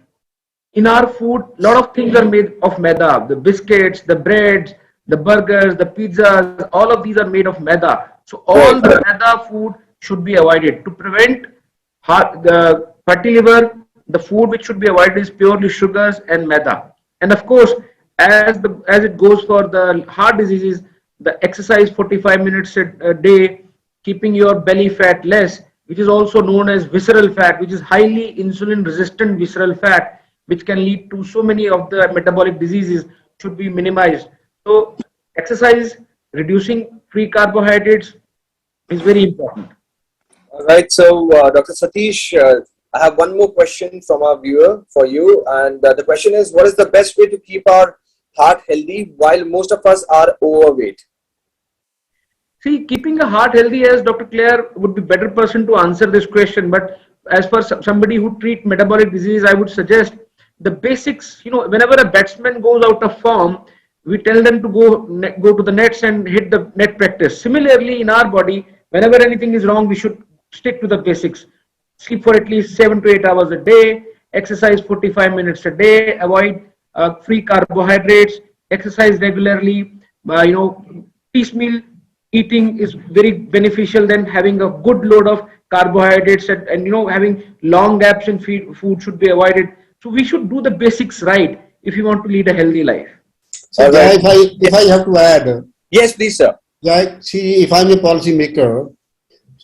in our food, a lot of things are made of maida. The biscuits, the breads, the burgers, the pizzas, all of these are made of maida. So all the maida food should be avoided. To prevent the fatty liver, the food which should be avoided is purely sugars and maida. And of course, as it goes for the heart diseases, the exercise 45 minutes a day, keeping your belly fat less, which is also known as visceral fat, which is highly insulin resistant visceral fat, which can lead to so many of the metabolic diseases, should be minimized. So exercise, reducing free carbohydrates is very important. All right. So Dr. Satish, I have one more question from our viewer for you. And the question is, what is the best way to keep our heart healthy while most of us are overweight? See, keeping the heart healthy, as Dr. Claire would be better person to answer this question. But as for somebody who treats metabolic disease, I would suggest the basics. Whenever a batsman goes out of form, we tell them to go to the nets and hit the net practice. Similarly, in our body, whenever anything is wrong, we should stick to the basics. Sleep for at least 7 to 8 hours a day, exercise 45 minutes a day, avoid free carbohydrates, exercise regularly. Piecemeal eating is very beneficial. Then having a good load of carbohydrates and having long gaps in food should be avoided. So we should do the basics right if you want to lead a healthy life. So right. if I have to add. Yes, please, sir. See, if I'm a policy maker,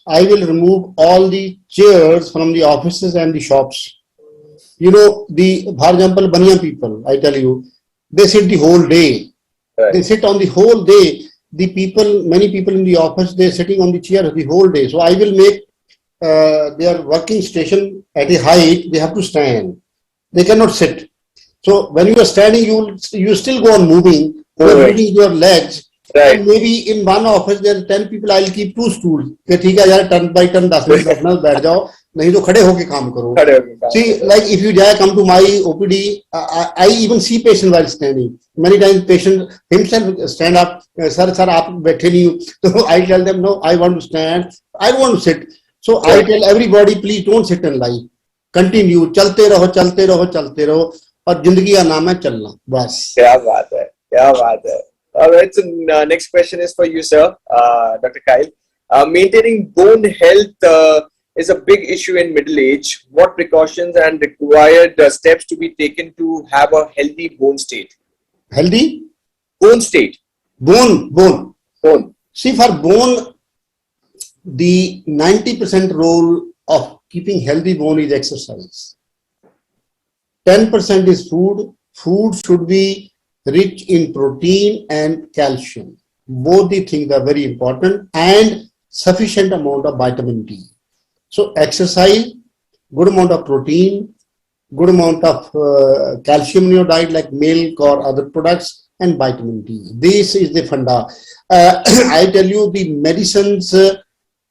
I will remove all the chairs from the offices and the shops. For example, Baniya people, I tell you, they sit the whole day. Right. They sit on the whole day. Many people in the office, they're sitting on the chair the whole day. So I will make their working station at a height, they have to stand. They cannot sit. So when you are standing, you still go on moving, you are moving your legs. Right. And maybe in one office there are 10 people, I'll keep 2 stools. कि ठीक है यार, turn by turn 10 minute अपना बैठ जाओ, नहीं तो खड़े होके काम करो. See, like if you come to my OPD, I even see patient while standing. Many times patient himself stand up, sir आप बैठे नहीं हो. So I tell them, no, I want to stand, I don't want to sit. So I tell everybody, please don't sit and lie. Continue, चलते रहो, चलते रहो, चलते रहो, और जिंदगी का नाम है चलना, बस. क्या बात है, क्या बात है. Alright, so next question is for you, sir, Dr. Kyle. Maintaining bone health is a big issue in middle age. What precautions and required steps to be taken to have a healthy bone state? Healthy? Bone state. Bone. See, for bone, the 90% role of keeping healthy bone is exercise. 10% is food. Food should be rich in protein and calcium. Both the things are very important, and sufficient amount of vitamin D. So exercise, good amount of protein, good amount of calcium in your diet like milk or other products, and vitamin D. This is the funda. I tell you, the medicines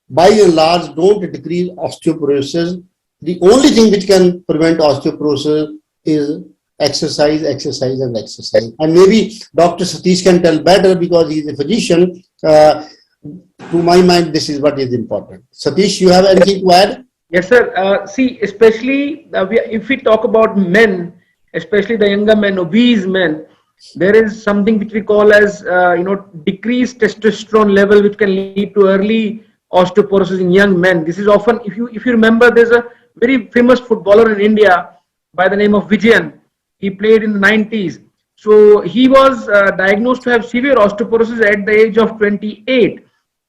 by and large don't decrease osteoporosis. The only thing which can prevent osteoporosis is exercise. And maybe Dr. Satish can tell better because he is a physician. To my mind, this is what is important. Satish, you have anything to add? Yes, sir. See, especially if we talk about men, especially the younger men, obese men, there is something which we call as decreased testosterone level, which can lead to early osteoporosis in young men. This is often, if you remember, there's a very famous footballer in India by the name of Vijayan. He played in the 90s. So he was diagnosed to have severe osteoporosis at the age of 28.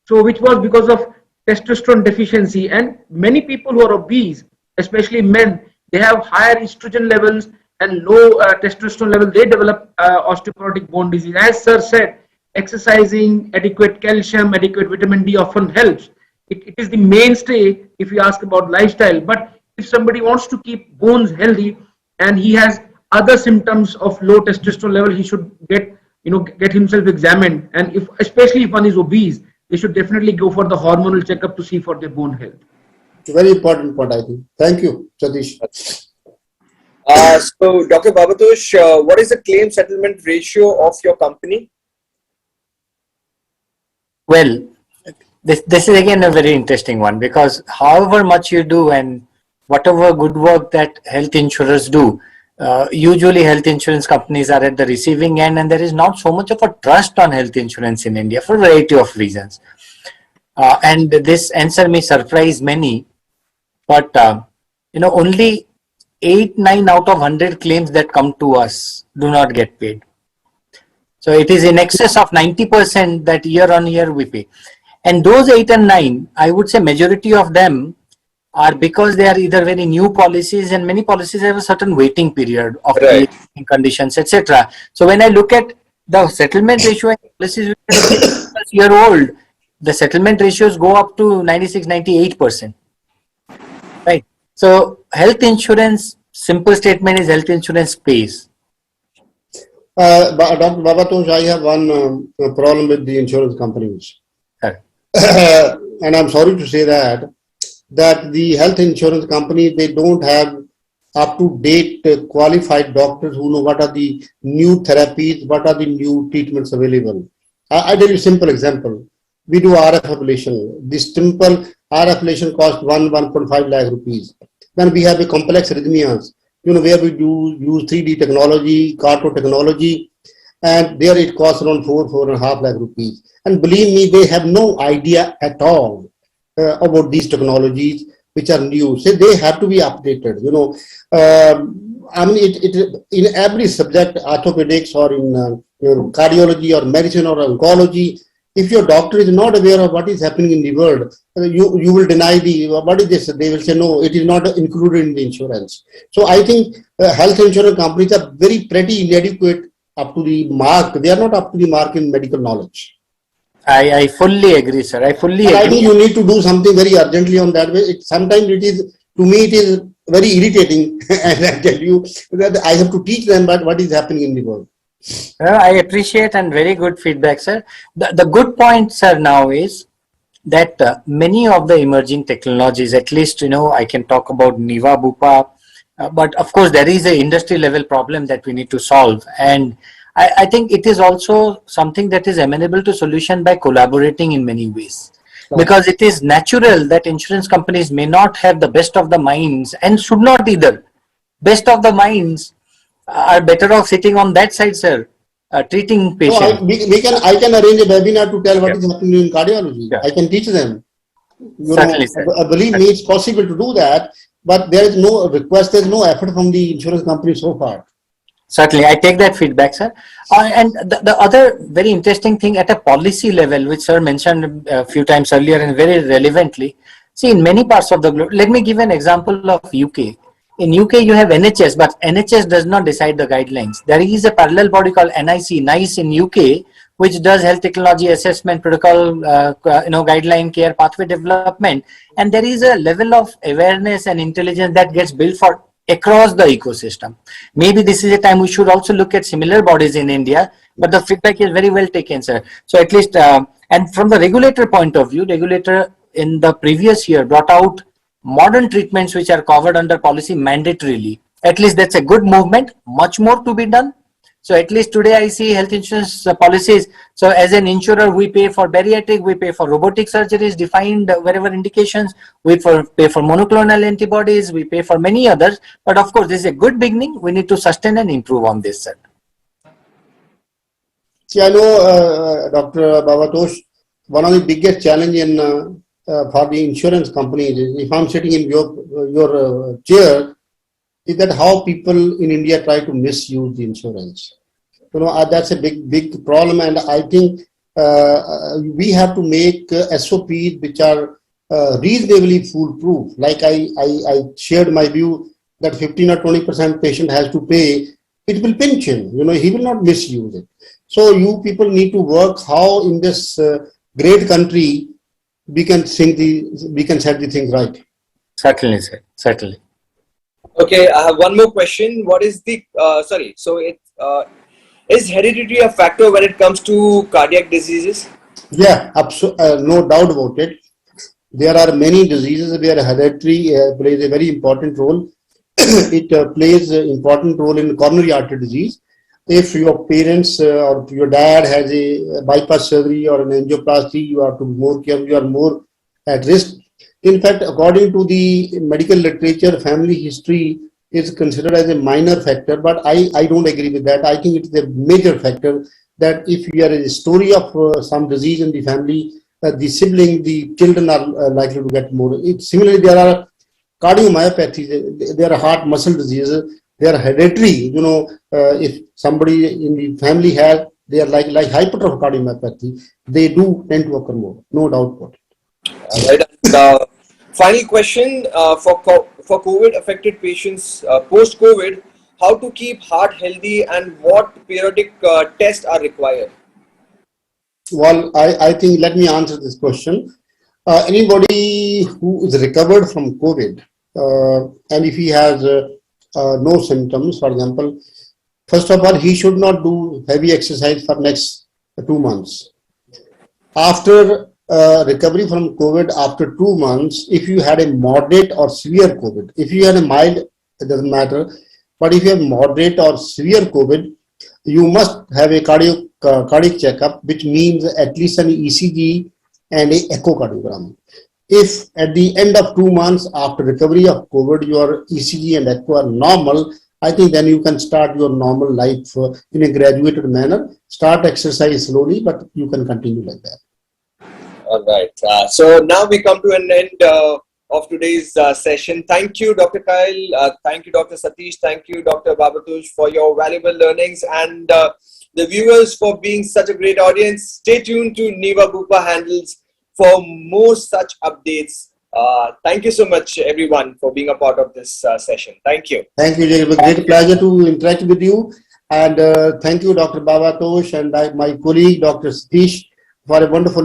So which was because of testosterone deficiency. And many people who are obese, especially men, they have higher estrogen levels and low testosterone level. They develop osteoporotic bone disease. As sir said, exercising, adequate calcium, adequate vitamin D often helps. It is the mainstay if you ask about lifestyle. But if somebody wants to keep bones healthy and he has other symptoms of low testosterone level, he should get himself examined. And especially if one is obese, they should definitely go for the hormonal checkup to see for their bone health. It's a very important point, I think. Thank you, Satish. So, Dr. Babatosh, what is the claim settlement ratio of your company? Well, this is again a very interesting one, because however much you do and whatever good work that health insurers do, usually health insurance companies are at the receiving end, and there is not so much of a trust on health insurance in India for a variety of reasons. And this answer may surprise many, but only 8-9 out of 100 claims that come to us do not get paid. So it is in excess of 90% that year on year we pay. And those 8 and 9, I would say majority of them are because they are either very new policies, and many policies have a certain waiting period of conditions, etc. So when I look at the settlement ratio and policies which are year old, the settlement ratios go up to 96-98%. Right. So health insurance, simple statement is health insurance pays. Dr. Babatosh, I have one problem with the insurance companies. And I'm sorry to say that the health insurance company, they don't have up-to-date qualified doctors who know what are the new therapies, what are the new treatments available. I tell you a simple example. We do RF ablation. This simple RF ablation costs 1.5 lakh rupees. Then we have a complex arrhythmias, where we do use 3D technology, carto technology, and there it costs around 4.5 lakh rupees. And believe me, they have no idea at all about these technologies which are new. So they have to be updated. I mean, in every subject, orthopedics or in cardiology or medicine or oncology, if your doctor is not aware of what is happening in the world, you will deny what is this? They will say, no, it is not included in the insurance. So I think health insurance companies are pretty inadequate up to the mark. They are not up to the mark in medical knowledge. I fully agree, sir. I fully agree. I think you need to do something very urgently on that way. Sometimes it is, to me, it is very irritating. And I tell you that I have to teach them about what is happening in the world. I appreciate and very good feedback, sir. The good point, sir, now is that many of the emerging technologies, at least, I can talk about Niva Bupa, but of course there is a industry level problem that we need to solve. And I think it is also something that is amenable to solution by collaborating in many ways. Because it is natural that insurance companies may not have the best of the minds and should not either. Best of the minds are better off sitting on that side, sir, treating patients. So I can arrange a webinar to tell what is happening in cardiology. I can teach them. Certainly, sir. Believe me, it's possible to do that, but there is no request, there is no effort from the insurance company so far. Certainly, I take that feedback, sir. And the other very interesting thing at a policy level, which sir mentioned a few times earlier and very relevantly, see, in many parts of the globe, let me give an example of UK. In UK, you have NHS, but NHS does not decide the guidelines. There is a parallel body called NICE in UK, which does health technology assessment, protocol, guideline, care, pathway development. And there is a level of awareness and intelligence that gets built for across the ecosystem. Maybe this is a time we should also look at similar bodies in India, but the feedback is very well taken, sir. So at least, and from the regulator point of view, regulator in the previous year brought out modern treatments which are covered under policy mandatorily. At least that's a good movement, much more to be done. So at least today I see health insurance policies. So as an insurer, we pay for bariatric, we pay for robotic surgeries defined wherever indications, we pay for monoclonal antibodies, we pay for many others. But of course, this is a good beginning. We need to sustain and improve on this, sir. See, I know, Dr. Babatosh, one of the biggest challenge for the insurance companies is, if I'm sitting in your chair, is that how people in India try to misuse the insurance. That's a big problem, and I think we have to make SOPs which are reasonably foolproof. Like I shared my view that 15 or 20% patient has to pay. It will pinch him. He will not misuse it. So you people need to work how in this great country we can set the things right. Certainly, sir. Certainly. Okay, I have one more question. What is the is heredity a factor when it comes to cardiac diseases? Yeah, no doubt about it. There are many diseases where heredity plays a very important role. It plays an important role in coronary artery disease. If your parents or your dad has a bypass surgery or an angioplasty, you are to be more careful, you are more at risk. In fact, according to the medical literature, family history is considered as a minor factor, but I don't agree with that. I think it's a major factor that if you are a story of some disease in the family, the sibling, the children are likely to get more. Similarly, there are cardiomyopathies, there are heart muscle diseases, they are hereditary. If somebody in the family has, they are like hypertrophic cardiomyopathy, they do tend to occur more, no doubt about it. Right. Final question for COVID affected patients post COVID, how to keep heart healthy and what periodic tests are required? Well, I think, let me answer this question. Anybody who is recovered from COVID and if he has no symptoms, for example, first of all, he should not do heavy exercise for next 2 months. After recovery from COVID, after 2 months, if you had a moderate or severe COVID, if you had a mild, it doesn't matter, but if you have moderate or severe COVID, you must have a cardiac checkup, which means at least an ECG and an echocardiogram. If at the end of 2 months after recovery of COVID, your ECG and echo are normal, I think then you can start your normal life in a graduated manner. Start exercise slowly, but you can continue like that. All right. So now we come to an end of today's session. Thank you, Dr. Kyle. Thank you, Dr. Satish. Thank you, Dr. Babatosh, for your valuable learnings, and the viewers for being such a great audience. Stay tuned to Niva Bupa handles for more such updates. Thank you so much, everyone, for being a part of this session. Thank you. Thank you, Jay. It was a great pleasure to interact with you. And thank you, Dr. Babatosh, and my colleague, Dr. Satish, for a wonderful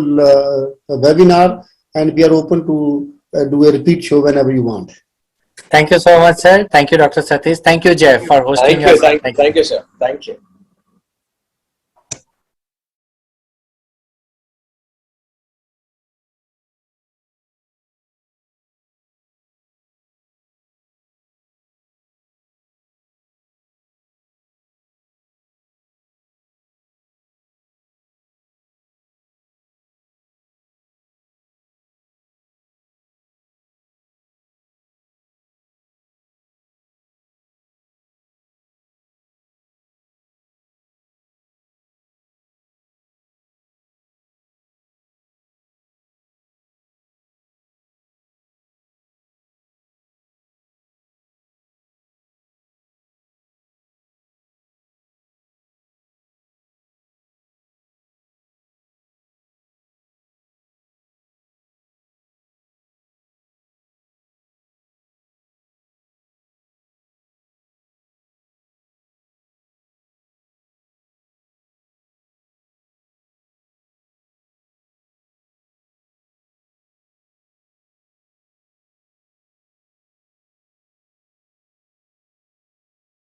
webinar. And we are open to do a repeat show whenever you want. Thank you so much, sir. Thank you, Dr. Satish. Thank you, Jeff, for hosting us. Thank you, sir. Thank you.